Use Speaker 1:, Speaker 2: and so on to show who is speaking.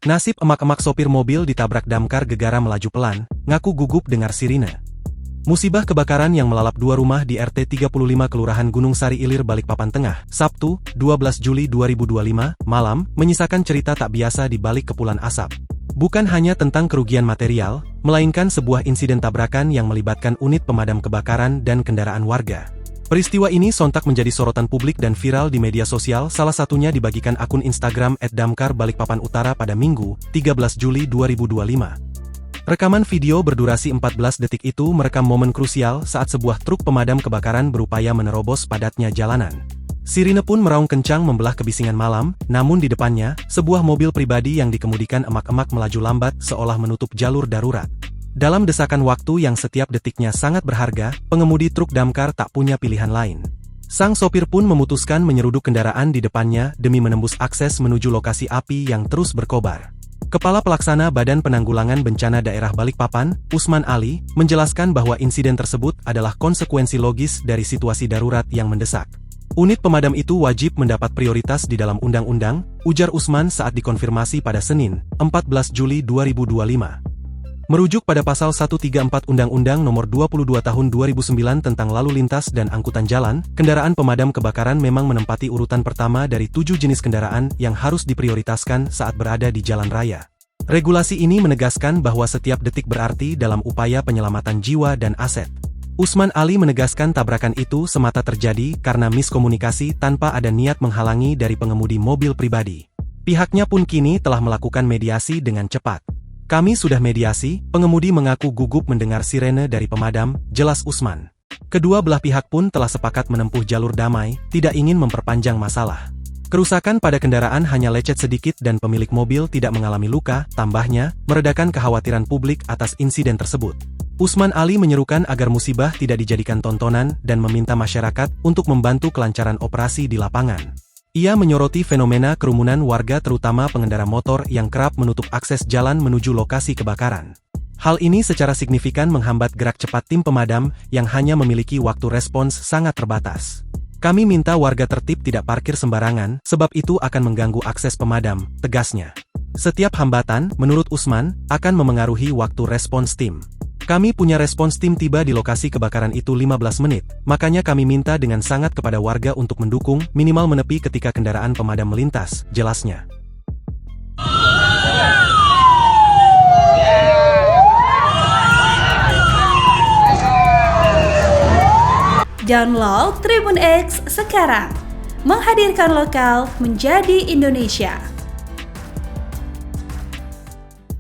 Speaker 1: Nasib emak-emak sopir mobil ditabrak damkar gegara melaju pelan, ngaku gugup dengar sirine. Musibah kebakaran yang melalap dua rumah di RT 35 Kelurahan Gunung Sari Ilir Balikpapan Tengah, Sabtu, 12 Juli 2025, malam, menyisakan cerita tak biasa di balik kepulan asap. Bukan hanya tentang kerugian material, melainkan sebuah insiden tabrakan yang melibatkan unit pemadam kebakaran dan kendaraan warga. Peristiwa ini sontak menjadi sorotan publik dan viral di media sosial, salah satunya dibagikan akun Instagram @damkar_balikpapan_utara pada Minggu, 13 Juli 2025. Rekaman video berdurasi 14 detik itu merekam momen krusial saat sebuah truk pemadam kebakaran berupaya menerobos padatnya jalanan. Sirine pun meraung kencang membelah kebisingan malam, namun di depannya, sebuah mobil pribadi yang dikemudikan emak-emak melaju lambat seolah menutup jalur darurat. Dalam desakan waktu yang setiap detiknya sangat berharga, pengemudi truk damkar tak punya pilihan lain. Sang sopir pun memutuskan menyeruduk kendaraan di depannya demi menembus akses menuju lokasi api yang terus berkobar. Kepala Pelaksana Badan Penanggulangan Bencana Daerah Balikpapan, Usman Ali, menjelaskan bahwa insiden tersebut adalah konsekuensi logis dari situasi darurat yang mendesak. Unit pemadam itu wajib mendapat prioritas di dalam undang-undang, ujar Usman saat dikonfirmasi pada Senin, 14 Juli 2025. Merujuk pada Pasal 134 Undang-Undang Nomor 22 Tahun 2009 tentang Lalu Lintas dan Angkutan Jalan, kendaraan pemadam kebakaran memang menempati urutan pertama dari 7 jenis kendaraan yang harus diprioritaskan saat berada di jalan raya. Regulasi ini menegaskan bahwa setiap detik berarti dalam upaya penyelamatan jiwa dan aset. Usman Ali menegaskan tabrakan itu semata terjadi karena miskomunikasi tanpa ada niat menghalangi dari pengemudi mobil pribadi. Pihaknya pun kini telah melakukan mediasi dengan cepat. Kami sudah mediasi, pengemudi mengaku gugup mendengar sirene dari pemadam, jelas Usman. Kedua belah pihak pun telah sepakat menempuh jalur damai, tidak ingin memperpanjang masalah. Kerusakan pada kendaraan hanya lecet sedikit dan pemilik mobil tidak mengalami luka, tambahnya, meredakan kekhawatiran publik atas insiden tersebut. Usman Ali menyerukan agar musibah tidak dijadikan tontonan dan meminta masyarakat untuk membantu kelancaran operasi di lapangan. Ia menyoroti fenomena kerumunan warga terutama pengendara motor yang kerap menutup akses jalan menuju lokasi kebakaran. Hal ini secara signifikan menghambat gerak cepat tim pemadam yang hanya memiliki waktu respons sangat terbatas. Kami minta warga tertib tidak parkir sembarangan, sebab itu akan mengganggu akses pemadam, tegasnya. Setiap hambatan, menurut Usman, akan memengaruhi waktu respons tim. Kami punya respons tim tiba di lokasi kebakaran itu 15 menit, makanya kami minta dengan sangat kepada warga untuk mendukung, minimal menepi ketika kendaraan pemadam melintas, jelasnya.
Speaker 2: Download Tribun X sekarang, menghadirkan lokal menjadi Indonesia.